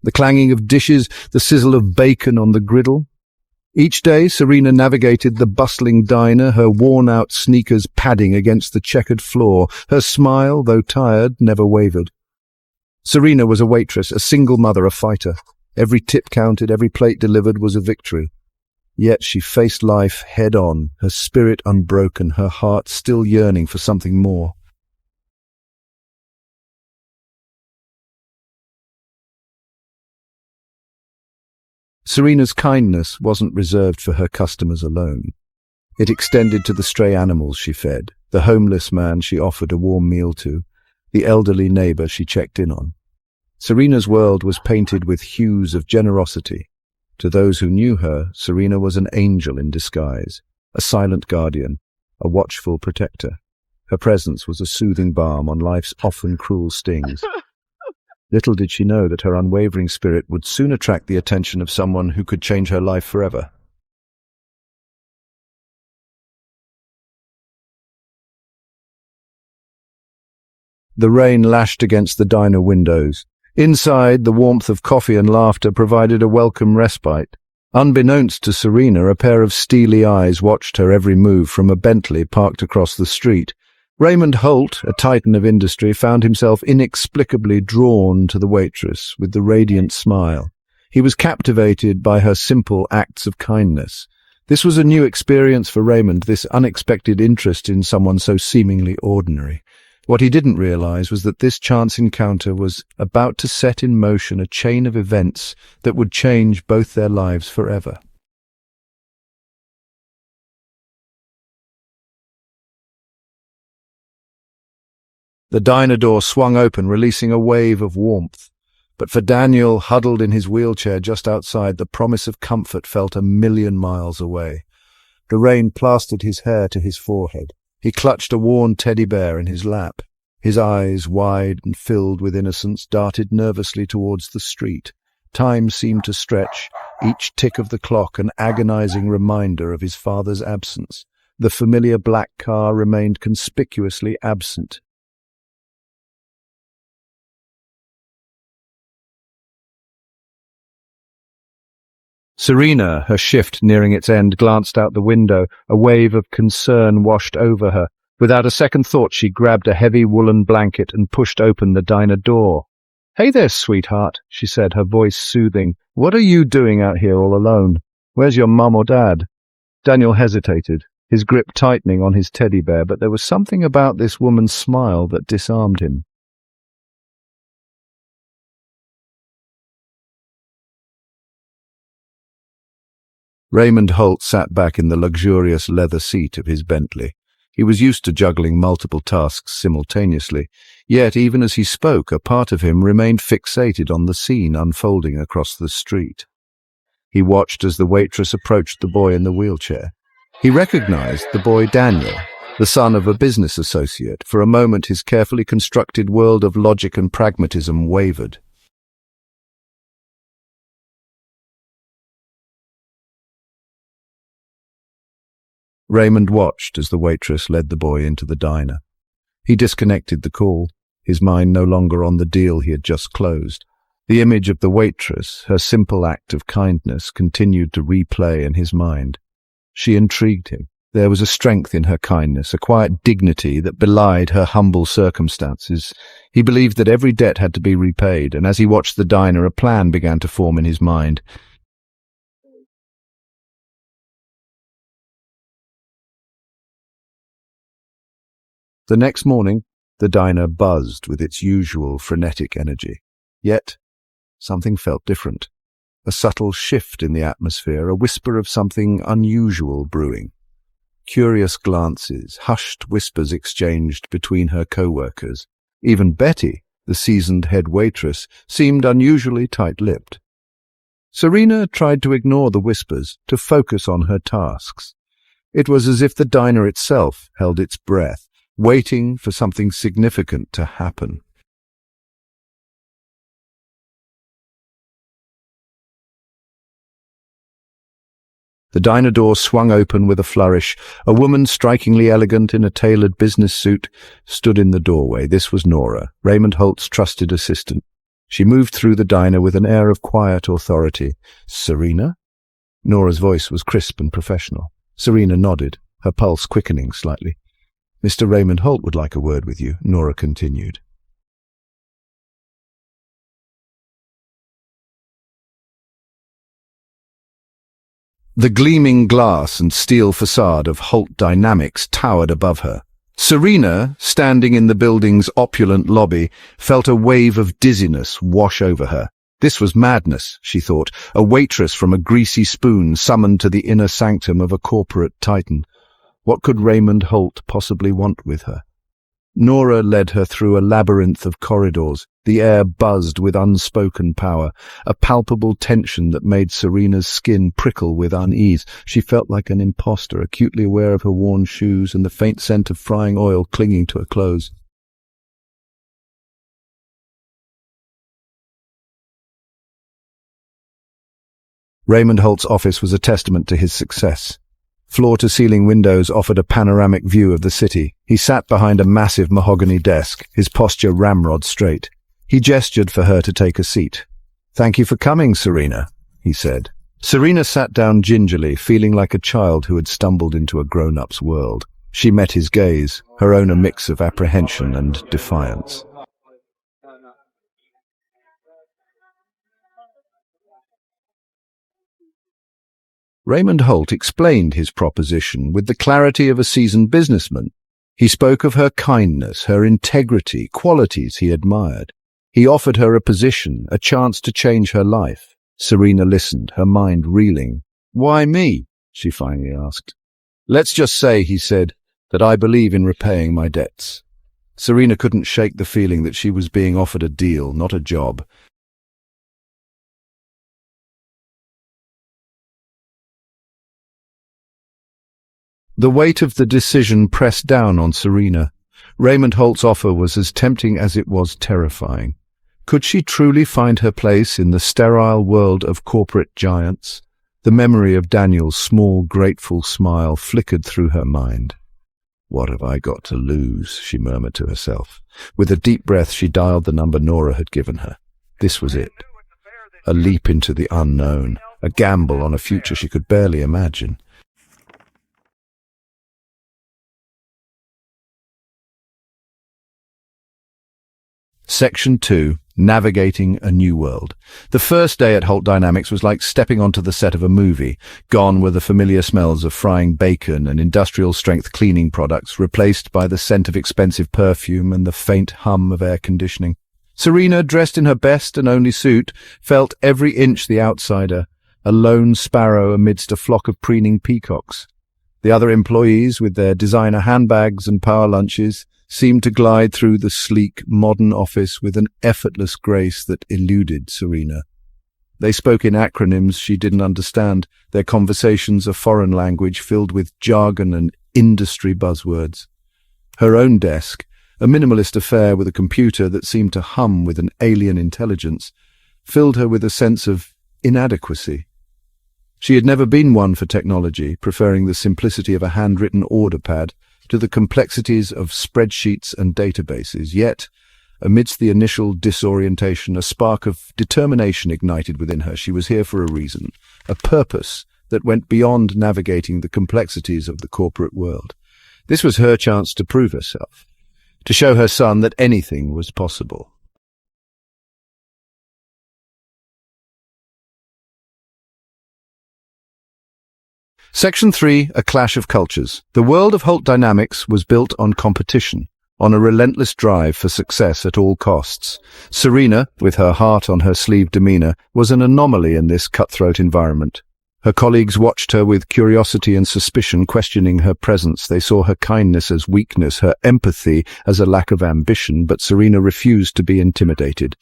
The clanging of dishes, the sizzle of bacon on the griddle. Each day, Serena navigated the bustling diner, her worn-out sneakers padding against the checkered floor. Her smile, though tired, never wavered. Serena was a waitress, a single mother, a fighter. Every tip counted, every plate delivered was a victory. Yet she faced life head-on, her spirit unbroken, her heart still yearning for something more. Serena's kindness wasn't reserved for her customers alone. It extended to the stray animals she fed, the homeless man she offered a warm meal to, the elderly neighbor she checked in on. Serena's world was painted with hues of generosity. To those who knew her, Serena was an angel in disguise, a silent guardian, a watchful protector. Her presence was a soothing balm on life's often cruel stings. Little did she know that her unwavering spirit would soon attract the attention of someone who could change her life forever. The rain lashed against the diner windows. Inside, the warmth of coffee and laughter provided a welcome respite. Unbeknownst to Serena, a pair of steely eyes watched her every move from a Bentley parked across the street. Raymond Holt, a titan of industry, found himself inexplicably drawn to the waitress with the radiant smile. He was captivated by her simple acts of kindness. This was a new experience for Raymond, this unexpected interest in someone so seemingly ordinary. What he didn't realize was that this chance encounter was about to set in motion a chain of events that would change both their lives forever. The diner door swung open, releasing a wave of warmth. But for Daniel, huddled in his wheelchair just outside, the promise of comfort felt a million miles away. The rain plastered his hair to his forehead. He clutched a worn teddy bear in his lap. His eyes, wide and filled with innocence, darted nervously towards the street. Time seemed to stretch, each tick of the clock an agonizing reminder of his father's absence. The familiar black car remained conspicuously absent. Serena, her shift nearing its end, glanced out the window. A wave of concern washed over her. Without a second thought, she grabbed a heavy woolen blanket and pushed open the diner door. "Hey there, sweetheart," she said, her voice soothing. "What are you doing out here all alone? Where's your mum or dad?" Daniel hesitated, his grip tightening on his teddy bear, but there was something about this woman's smile that disarmed him. Raymond Holt sat back in the luxurious leather seat of his Bentley. He was used to juggling multiple tasks simultaneously, yet even as he spoke, a part of him remained fixated on the scene unfolding across the street. He watched as the waitress approached the boy in the wheelchair. He recognized the boy Daniel, the son of a business associate. For a moment, his carefully constructed world of logic and pragmatism wavered. Raymond watched as the waitress led the boy into the diner. He disconnected the call, his mind no longer on the deal he had just closed. The image of the waitress, her simple act of kindness, continued to replay in his mind. She intrigued him. There was a strength in her kindness, a quiet dignity that belied her humble circumstances. He believed that every debt had to be repaid, and as he watched the diner, a plan began to form in his mind. The next morning, the diner buzzed with its usual frenetic energy. Yet, something felt different. A subtle shift in the atmosphere, a whisper of something unusual brewing. Curious glances, hushed whispers exchanged between her co-workers. Even Betty, the seasoned head waitress, seemed unusually tight-lipped. Serena tried to ignore the whispers, to focus on her tasks. It was as if the diner itself held its breath, waiting for something significant to happen. The diner door swung open with a flourish. A woman strikingly elegant in a tailored business suit stood in the doorway. This was Nora, Raymond Holt's trusted assistant. She moved through the diner with an air of quiet authority. "Serena?" Nora's voice was crisp and professional. Serena nodded, her pulse quickening slightly. "Mr. Raymond Holt would like a word with you," Nora continued. The gleaming glass and steel facade of Holt Dynamics towered above her. Serena, standing in the building's opulent lobby, felt a wave of dizziness wash over her. This was madness, she thought, a waitress from a greasy spoon summoned to the inner sanctum of a corporate titan. What could Raymond Holt possibly want with her? Nora led her through a labyrinth of corridors. The air buzzed with unspoken power, a palpable tension that made Serena's skin prickle with unease. She felt like an imposter, acutely aware of her worn shoes and the faint scent of frying oil clinging to her clothes. Raymond Holt's office was a testament to his success. Floor-to-ceiling windows offered a panoramic view of the city. He sat behind a massive mahogany desk, his posture ramrod straight. He gestured for her to take a seat. "Thank you for coming, Serena," he said. Serena sat down gingerly, feeling like a child who had stumbled into a grown-up's world. She met his gaze, her own a mix of apprehension and defiance. Raymond Holt explained his proposition with the clarity of a seasoned businessman. He spoke of her kindness, her integrity, qualities he admired. He offered her a position, a chance to change her life. Serena listened, her mind reeling. "Why me?" she finally asked. "Let's just say," he said, "that I believe in repaying my debts." Serena couldn't shake the feeling that she was being offered a deal, not a job. The weight of the decision pressed down on Serena. Raymond Holt's offer was as tempting as it was terrifying. Could she truly find her place in the sterile world of corporate giants? The memory of Daniel's small, grateful smile flickered through her mind. "What have I got to lose?" she murmured to herself. With a deep breath, she dialed the number Nora had given her. This was it. A leap into the unknown, a gamble on a future she could barely imagine. Section 2. Navigating a New World. The first day at Holt Dynamics was like stepping onto the set of a movie. Gone were the familiar smells of frying bacon and industrial-strength cleaning products, replaced by the scent of expensive perfume and the faint hum of air conditioning. Serena, dressed in her best and only suit, felt every inch the outsider, a lone sparrow amidst a flock of preening peacocks. The other employees, with their designer handbags and power lunches, seemed to glide through the sleek, modern office with an effortless grace that eluded Serena. They spoke in acronyms she didn't understand, their conversations a foreign language filled with jargon and industry buzzwords. Her own desk, a minimalist affair with a computer that seemed to hum with an alien intelligence, filled her with a sense of inadequacy. She had never been one for technology, preferring the simplicity of a handwritten order pad to the complexities of spreadsheets and databases. Yet, amidst the initial disorientation, a spark of determination ignited within her. She was here for a reason, a purpose that went beyond navigating the complexities of the corporate world. This was her chance to prove herself, to show her son that anything was possible. Section 3. A Clash of Cultures. The world of Holt Dynamics was built on competition, on a relentless drive for success at all costs. Serena, with her heart on her sleeve demeanor, was an anomaly in this cutthroat environment. Her colleagues watched her with curiosity and suspicion, questioning her presence. They saw her kindness as weakness, her empathy as a lack of ambition, but Serena refused to be intimidated.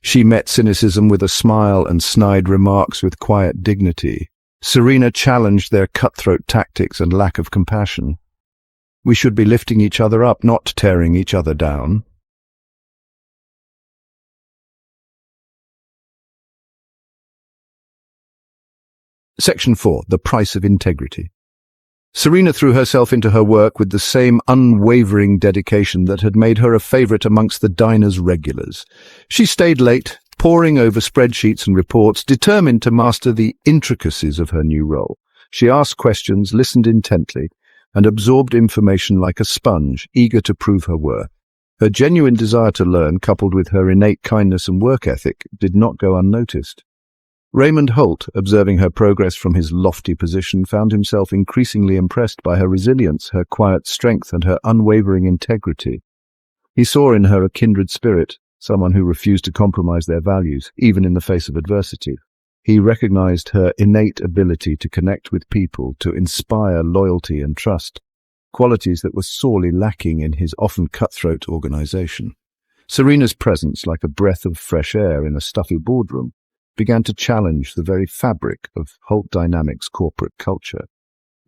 She met cynicism with a smile and snide remarks with quiet dignity. Serena challenged their cutthroat tactics and lack of compassion. We should be lifting each other up, not tearing each other down. Section 4. The Price of Integrity. Serena threw herself into her work with the same unwavering dedication that had made her a favorite amongst the diner's regulars. She stayed late, poring over spreadsheets and reports, determined to master the intricacies of her new role. She asked questions, listened intently, and absorbed information like a sponge, eager to prove her worth. Her genuine desire to learn, coupled with her innate kindness and work ethic, did not go unnoticed. Raymond Holt, observing her progress from his lofty position, found himself increasingly impressed by her resilience, her quiet strength, and her unwavering integrity. He saw in her a kindred spirit, someone who refused to compromise their values, even in the face of adversity. He recognized her innate ability to connect with people, to inspire loyalty and trust, qualities that were sorely lacking in his often cutthroat organization. Serena's presence, like a breath of fresh air in a stuffy boardroom, began to challenge the very fabric of Holt Dynamics' corporate culture.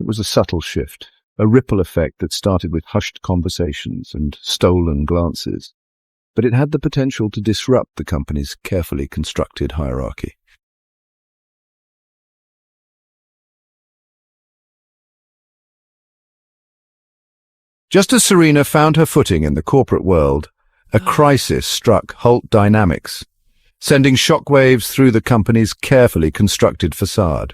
It was a subtle shift, a ripple effect that started with hushed conversations and stolen glances, but it had the potential to disrupt the company's carefully constructed hierarchy. Just as Serena found her footing in the corporate world, a crisis struck Holt Dynamics, sending shockwaves through the company's carefully constructed facade.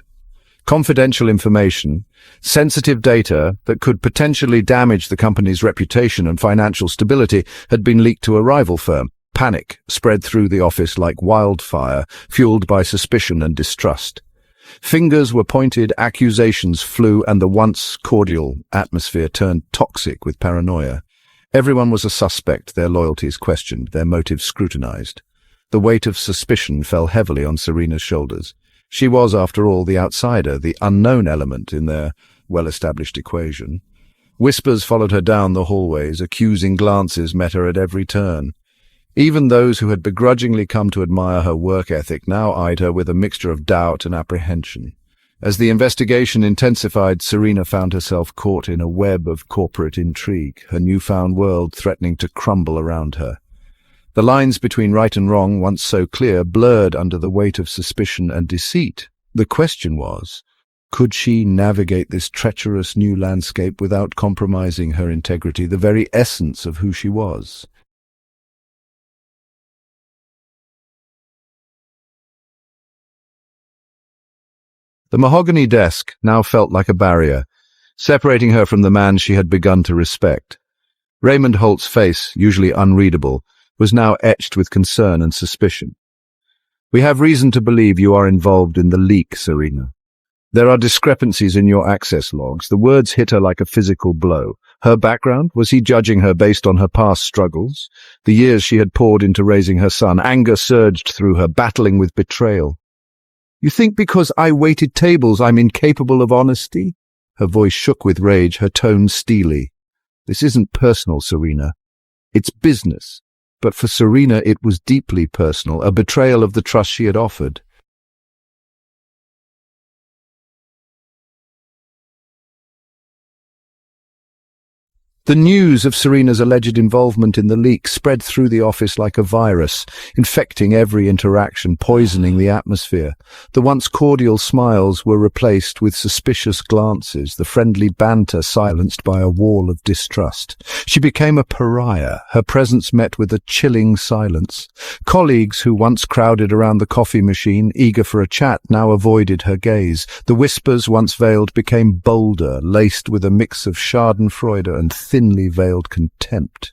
Confidential information, sensitive data that could potentially damage the company's reputation and financial stability had been leaked to a rival firm. Panic spread through the office like wildfire, fueled by suspicion and distrust. Fingers were pointed, accusations flew, and the once cordial atmosphere turned toxic with paranoia. Everyone was a suspect, their loyalties questioned, their motives scrutinized. The weight of suspicion fell heavily on Serena's shoulders. She was, after all, the outsider, the unknown element in their well-established equation. Whispers followed her down the hallways, accusing glances met her at every turn. Even those who had begrudgingly come to admire her work ethic now eyed her with a mixture of doubt and apprehension. As the investigation intensified, Serena found herself caught in a web of corporate intrigue, her newfound world threatening to crumble around her. The lines between right and wrong, once so clear, blurred under the weight of suspicion and deceit. The question was, could she navigate this treacherous new landscape without compromising her integrity, the very essence of who she was? The mahogany desk now felt like a barrier, separating her from the man she had begun to respect. Raymond Holt's face, usually unreadable, was now etched with concern and suspicion. "We have reason to believe you are involved in the leak, Serena. There are discrepancies in your access logs." The words hit her like a physical blow. Her background? Was he judging her based on her past struggles? The years she had poured into raising her son. Anger surged through her, battling with betrayal. "You think because I waited tables I'm incapable of honesty?" Her voice shook with rage, her tone steely. "This isn't personal, Serena. It's business." But for Serena it was deeply personal, a betrayal of the trust she had offered. The news of Serena's alleged involvement in the leak spread through the office like a virus, infecting every interaction, poisoning the atmosphere. The once cordial smiles were replaced with suspicious glances, the friendly banter silenced by a wall of distrust. She became a pariah, her presence met with a chilling silence. Colleagues who once crowded around the coffee machine, eager for a chat, now avoided her gaze. The whispers, once veiled, became bolder, laced with a mix of schadenfreude and thinly veiled contempt.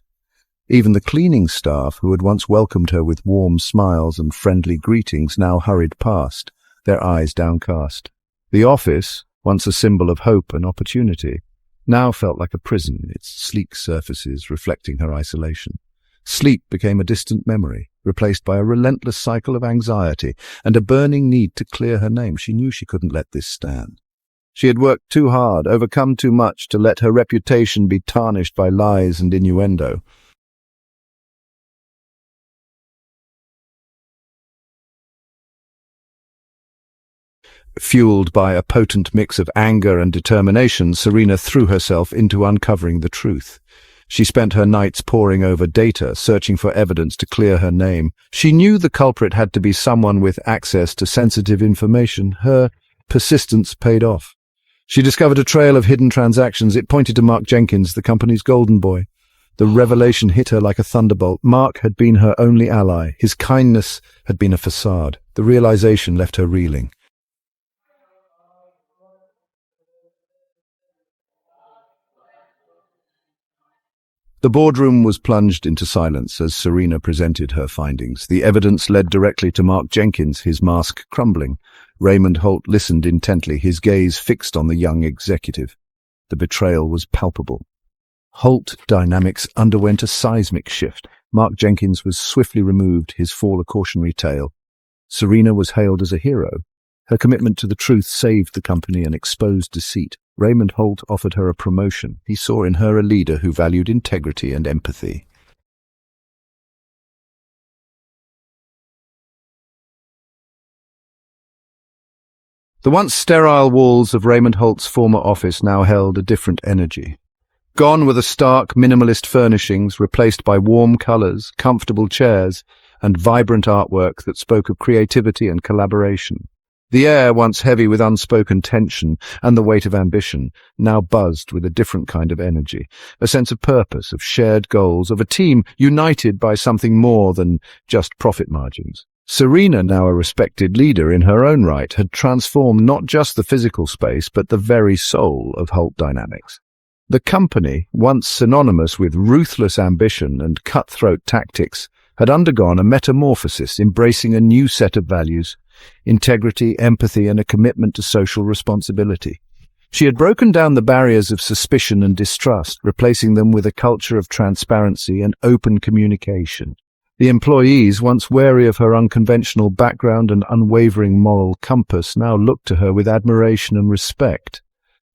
Even the cleaning staff, who had once welcomed her with warm smiles and friendly greetings, now hurried past, their eyes downcast. The office, once a symbol of hope and opportunity, now felt like a prison, its sleek surfaces reflecting her isolation. Sleep became a distant memory, replaced by a relentless cycle of anxiety and a burning need to clear her name. She knew she couldn't let this stand. She had worked too hard, overcome too much to let her reputation be tarnished by lies and innuendo. Fueled by a potent mix of anger and determination, Serena threw herself into uncovering the truth. She spent her nights poring over data, searching for evidence to clear her name. She knew the culprit had to be someone with access to sensitive information. Her persistence paid off. She discovered a trail of hidden transactions. It pointed to Mark Jenkins, the company's golden boy. The revelation hit her like a thunderbolt. Mark had been her only ally. His kindness had been a facade. The realization left her reeling. The boardroom was plunged into silence as Serena presented her findings. The evidence led directly to Mark Jenkins, his mask crumbling. Raymond Holt listened intently, his gaze fixed on the young executive. The betrayal was palpable. Holt Dynamics underwent a seismic shift. Mark Jenkins was swiftly removed, his fall a cautionary tale. Serena was hailed as a hero. Her commitment to the truth saved the company and exposed deceit. Raymond Holt offered her a promotion. He saw in her a leader who valued integrity and empathy. The once sterile walls of Raymond Holt's former office now held a different energy. Gone were the stark, minimalist furnishings, replaced by warm colors, comfortable chairs, and vibrant artwork that spoke of creativity and collaboration. The air, once heavy with unspoken tension and the weight of ambition, now buzzed with a different kind of energy, a sense of purpose, of shared goals, of a team united by something more than just profit margins. Serena, now a respected leader in her own right, had transformed not just the physical space, but the very soul of Holt Dynamics. The company, once synonymous with ruthless ambition and cutthroat tactics, had undergone a metamorphosis, embracing a new set of values: integrity, empathy, and a commitment to social responsibility. She had broken down the barriers of suspicion and distrust, replacing them with a culture of transparency and open communication. The employees, once wary of her unconventional background and unwavering moral compass, now looked to her with admiration and respect.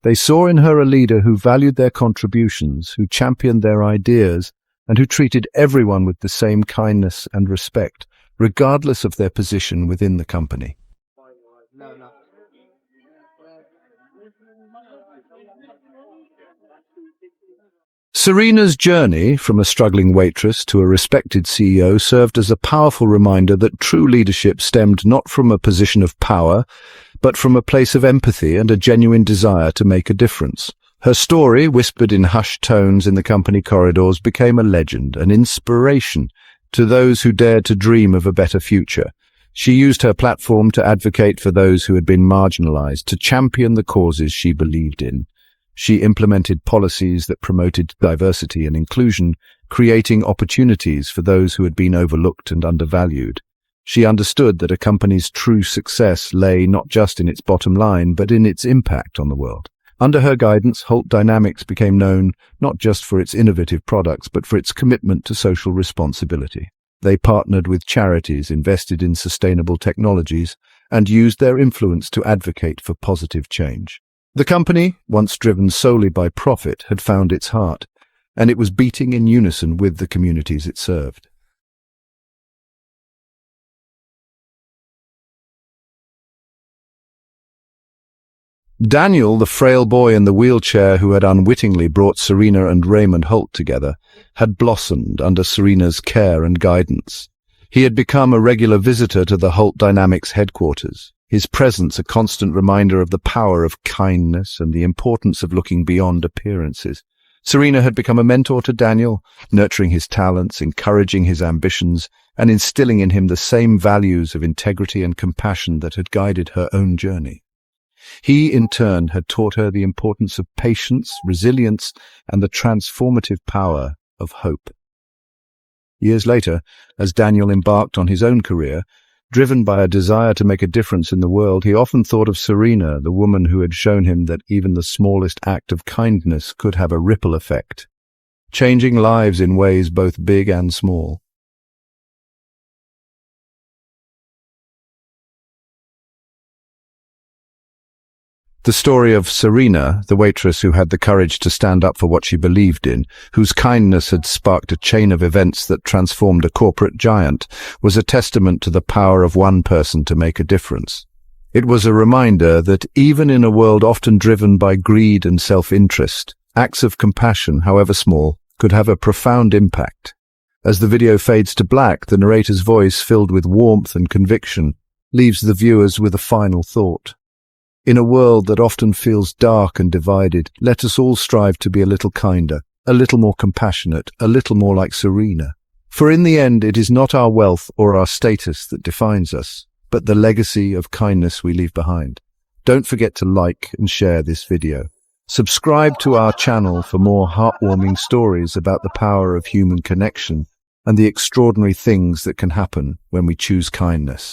They saw in her a leader who valued their contributions, who championed their ideas, and who treated everyone with the same kindness and respect, regardless of their position within the company. Serena's journey from a struggling waitress to a respected CEO served as a powerful reminder that true leadership stemmed not from a position of power, but from a place of empathy and a genuine desire to make a difference. Her story, whispered in hushed tones in the company corridors, became a legend, an inspiration to those who dared to dream of a better future. She used her platform to advocate for those who had been marginalized, to champion the causes she believed in. She implemented policies that promoted diversity and inclusion, creating opportunities for those who had been overlooked and undervalued. She understood that a company's true success lay not just in its bottom line, but in its impact on the world. Under her guidance, Holt Dynamics became known not just for its innovative products, but for its commitment to social responsibility. They partnered with charities, invested in sustainable technologies, and used their influence to advocate for positive change. The company, once driven solely by profit, had found its heart, and it was beating in unison with the communities it served. Daniel, the frail boy in the wheelchair who had unwittingly brought Serena and Raymond Holt together, had blossomed under Serena's care and guidance. He had become a regular visitor to the Holt Dynamics headquarters, his presence a constant reminder of the power of kindness and the importance of looking beyond appearances. Serena had become a mentor to Daniel, nurturing his talents, encouraging his ambitions, and instilling in him the same values of integrity and compassion that had guided her own journey. He, in turn, had taught her the importance of patience, resilience, and the transformative power of hope. Years later, as Daniel embarked on his own career, driven by a desire to make a difference in the world, he often thought of Serena, the woman who had shown him that even the smallest act of kindness could have a ripple effect, changing lives in ways both big and small. The story of Serena, the waitress who had the courage to stand up for what she believed in, whose kindness had sparked a chain of events that transformed a corporate giant, was a testament to the power of one person to make a difference. It was a reminder that even in a world often driven by greed and self-interest, acts of compassion, however small, could have a profound impact. As the video fades to black, the narrator's voice, filled with warmth and conviction, leaves the viewers with a final thought. In a world that often feels dark and divided, let us all strive to be a little kinder, a little more compassionate, a little more like Serena. For in the end, it is not our wealth or our status that defines us, but the legacy of kindness we leave behind. Don't forget to like and share this video. Subscribe to our channel for more heartwarming stories about the power of human connection and the extraordinary things that can happen when we choose kindness.